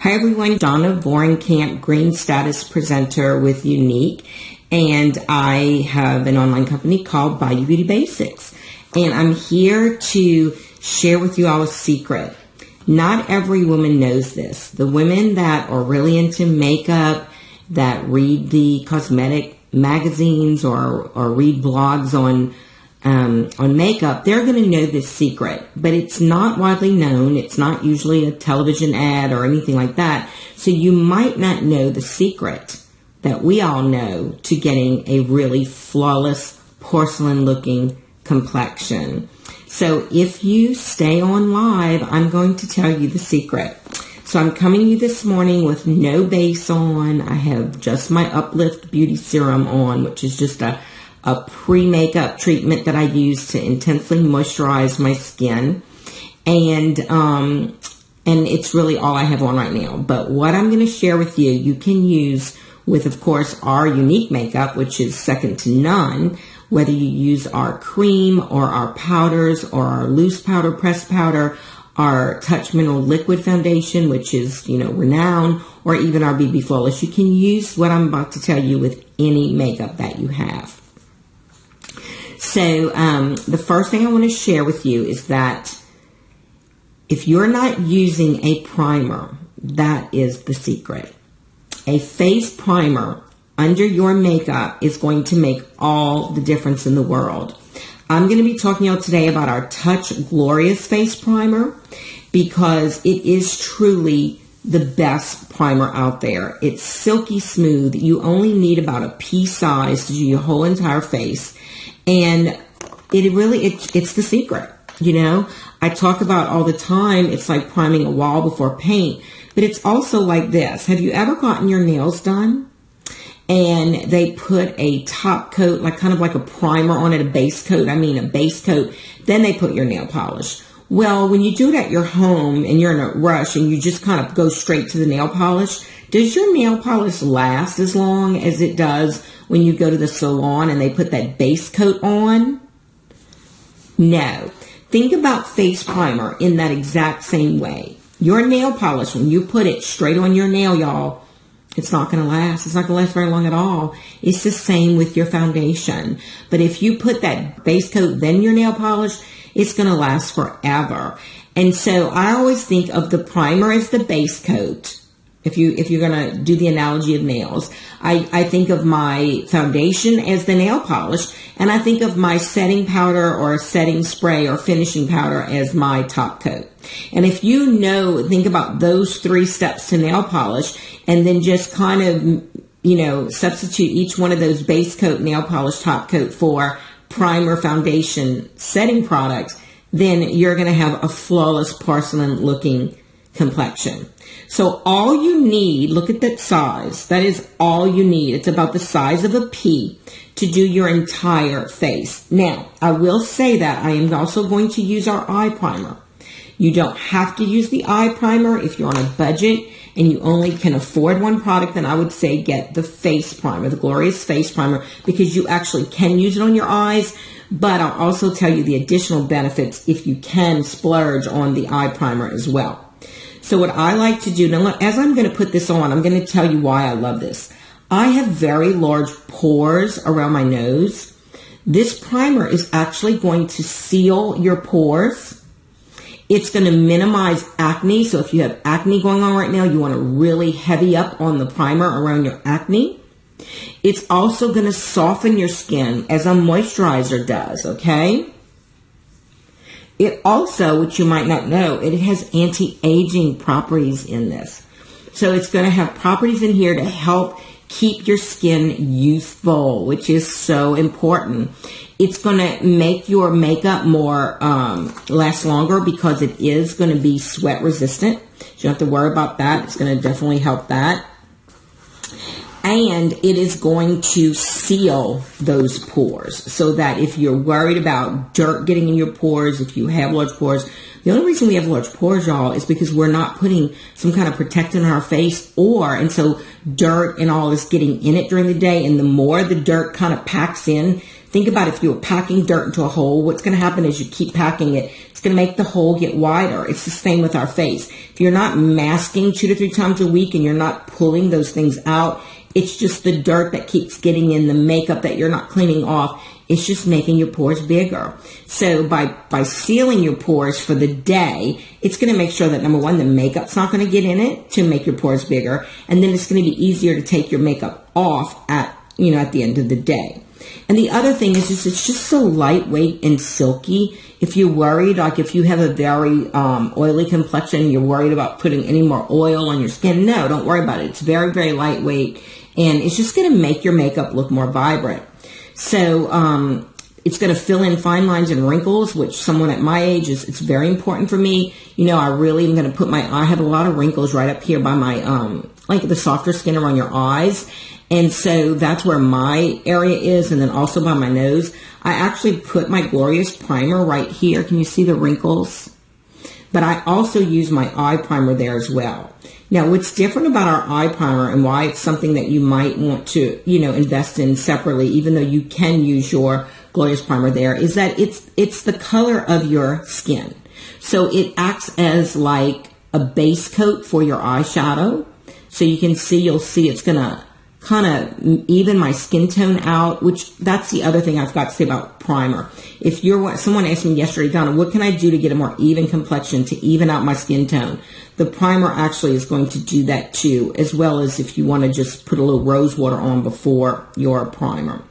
Hi everyone, Donna Vorenkamp, Green Status Presenter with Younique, and I have an online company called By You Beauty Basics, and I'm here to share with you all a secret. Not every woman knows this. The women that are really into makeup, that read the cosmetic magazines or read blogs on makeup, they're going to know this secret, but it's not widely known. It's not usually a television ad or anything like that. So you might not know the secret that we all know to getting a really flawless porcelain looking complexion. So if you stay on live, I'm going to tell you the secret. So I'm coming to you this morning with no base on. I have just my Uplift Beauty Serum on, which is just a pre-makeup treatment that I use to intensely moisturize my skin. And it's really all I have on right now. But what I'm going to share with you, you can use with, of course, our Younique makeup, which is second to none, whether you use our cream or our powders or our loose powder, pressed powder, our Touch Mineral Liquid Foundation, which is, renowned, or even our BB Flawless. You can use what I'm about to tell you with any makeup that you have. So the first thing I want to share with you is that if you're not using a primer, that is the secret. A face primer under your makeup is going to make all the difference in the world. I'm going to be talking to you today about our Touch Glorious Face Primer because it is truly the best primer out there. It's silky smooth. You only need about a pea size to do your whole entire face. And it's the secret, I talk about all the time, it's like priming a wall before paint, but it's also like this. Have you ever gotten your nails done and they put a top coat, kind of like a primer on it, a base coat, then they put your nail polish. Well, when you do it at your home and you're in a rush and you just kind of go straight to the nail polish, does your nail polish last as long as it does when you go to the salon and they put that base coat on? No. Think about face primer in that exact same way. Your nail polish, when you put it straight on your nail, y'all, it's not going to last. It's not going to last very long at all. It's the same with your foundation. But if you put that base coat, then your nail polish, it's going to last forever. And so I always think of the primer as the base coat. If you're going to do the analogy of nails, I think of my foundation as the nail polish, and I think of my setting powder or setting spray or finishing powder as my top coat. And if think about those three steps to nail polish, and then just kind of, substitute each one of those base coat, nail polish, top coat for primer, foundation, setting products, then you're going to have a flawless porcelain looking complexion. So all you need, look at that size. That is all you need. It's about the size of a pea to do your entire face. Now, I will say that I am also going to use our eye primer. You don't have to use the eye primer if you're on a budget and you only can afford one product. Then I would say get the face primer, the Glorious Face Primer, because you actually can use it on your eyes. But I'll also tell you the additional benefits if you can splurge on the eye primer as well. So what I like to do, now as I'm going to put this on, I'm going to tell you why I love this. I have very large pores around my nose. This primer is actually going to seal your pores. It's going to minimize acne. So if you have acne going on right now, you want to really heavy up on the primer around your acne. It's also going to soften your skin as a moisturizer does, okay? It also, which you might not know, it has anti-aging properties in this. So it's going to have properties in here to help keep your skin youthful, which is so important. It's going to make your makeup more last longer because it is going to be sweat resistant. So you don't have to worry about that. It's going to definitely help that. And it is going to seal those pores so that if you're worried about dirt getting in your pores, if you have large pores, the only reason we have large pores, y'all, is because we're not putting some kind of protectant on our face and so dirt and all is getting in it during the day. And the more the dirt kind of packs in, Think about if you were packing dirt into a hole, what's going to happen is you keep packing it. It's going to make the hole get wider. It's the same with our face. If you're not masking 2 to 3 times a week and you're not pulling those things out, it's just the dirt that keeps getting in, the makeup that you're not cleaning off. It's just making your pores bigger. So by sealing your pores for the day, it's going to make sure that, number one, the makeup's not going to get in it to make your pores bigger. And then it's going to be easier to take your makeup off at the end of the day. And the other thing is it's just so lightweight and silky. If you're worried, like if you have a very oily complexion, you're worried about putting any more oil on your skin, no, don't worry about it. It's very, very lightweight, and it's just going to make your makeup look more vibrant. So it's going to fill in fine lines and wrinkles, which someone at my age it's very important for me. I really am going to put I have a lot of wrinkles right up here by my, like the softer skin around your eyes. And so that's where my area is. And then also by my nose, I actually put my Glorious Primer right here. Can you see the wrinkles? But I also use my eye primer there as well. Now, what's different about our eye primer and why it's something that you might want to, invest in separately, even though you can use your Glorious Primer there, is that it's the color of your skin. So it acts as like a base coat for your eyeshadow. So you'll see it's going to kind of even my skin tone out, which that's the other thing I've got to say about primer. Someone asked me yesterday, Donna, what can I do to get a more even complexion, to even out my skin tone? The primer actually is going to do that too, as well as if you want to just put a little rose water on before your primer.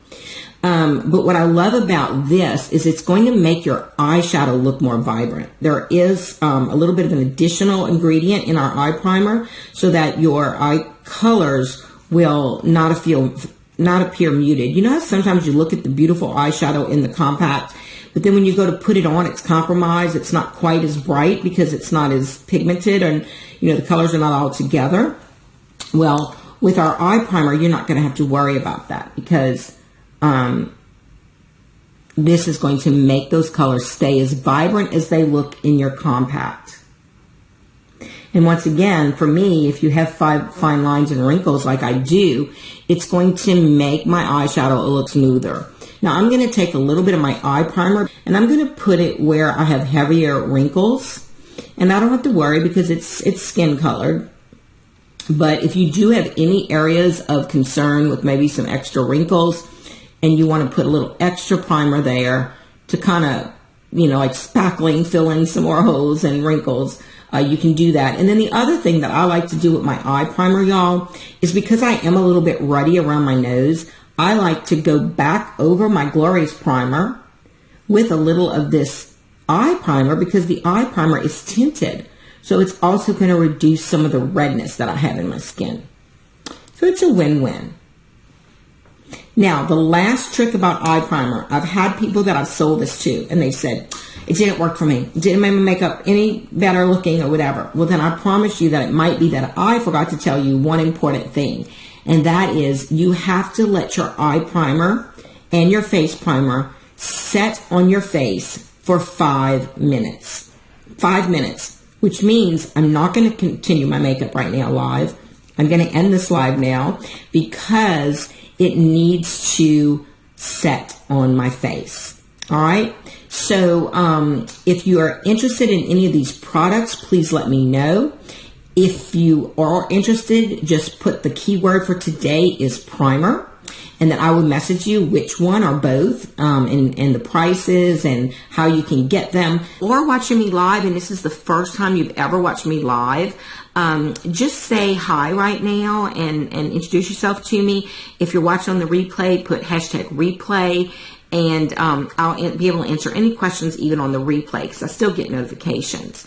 But what I love about this is it's going to make your eyeshadow look more vibrant. There is a little bit of an additional ingredient in our eye primer so that your eye colors will not appear muted. You know how sometimes you look at the beautiful eyeshadow in the compact, but then when you go to put it on, it's compromised. It's not quite as bright because it's not as pigmented, and the colors are not all together. Well, with our eye primer, you're not going to have to worry about that because this is going to make those colors stay as vibrant as they look in your compact. And once again, for me, if you have fine lines and wrinkles like I do, it's going to make my eyeshadow look smoother. Now, I'm going to take a little bit of my eye primer and I'm going to put it where I have heavier wrinkles. And I don't have to worry because it's skin colored. But if you do have any areas of concern with maybe some extra wrinkles and you want to put a little extra primer there to kind of, like spackling, fill in some more holes and wrinkles, you can do that. And then the other thing that I like to do with my eye primer, y'all, is because I am a little bit ruddy around my nose, I like to go back over my Glorious Primer with a little of this eye primer because the eye primer is tinted. So it's also going to reduce some of the redness that I have in my skin. So it's a win-win. Now, the last trick about eye primer, I've had people that I've sold this to, and they said, it didn't work for me. It didn't make my makeup any better looking or whatever. Well, then I promise you that it might be that I forgot to tell you one important thing. And that is you have to let your eye primer and your face primer set on your face for 5 minutes. 5 minutes, which means I'm not going to continue my makeup right now live. I'm going to end this live now because it needs to set on my face. All right. So if you are interested in any of these products, please let me know. If you are interested, just put the keyword for today is primer, and then I will message you which one or both, and the prices and how you can get them. Or watching me live, and this is the first time you've ever watched me live, just say hi right now and introduce yourself to me. If you're watching on the replay, put #replay. And I'll be able to answer any questions even on the replay because I still get notifications.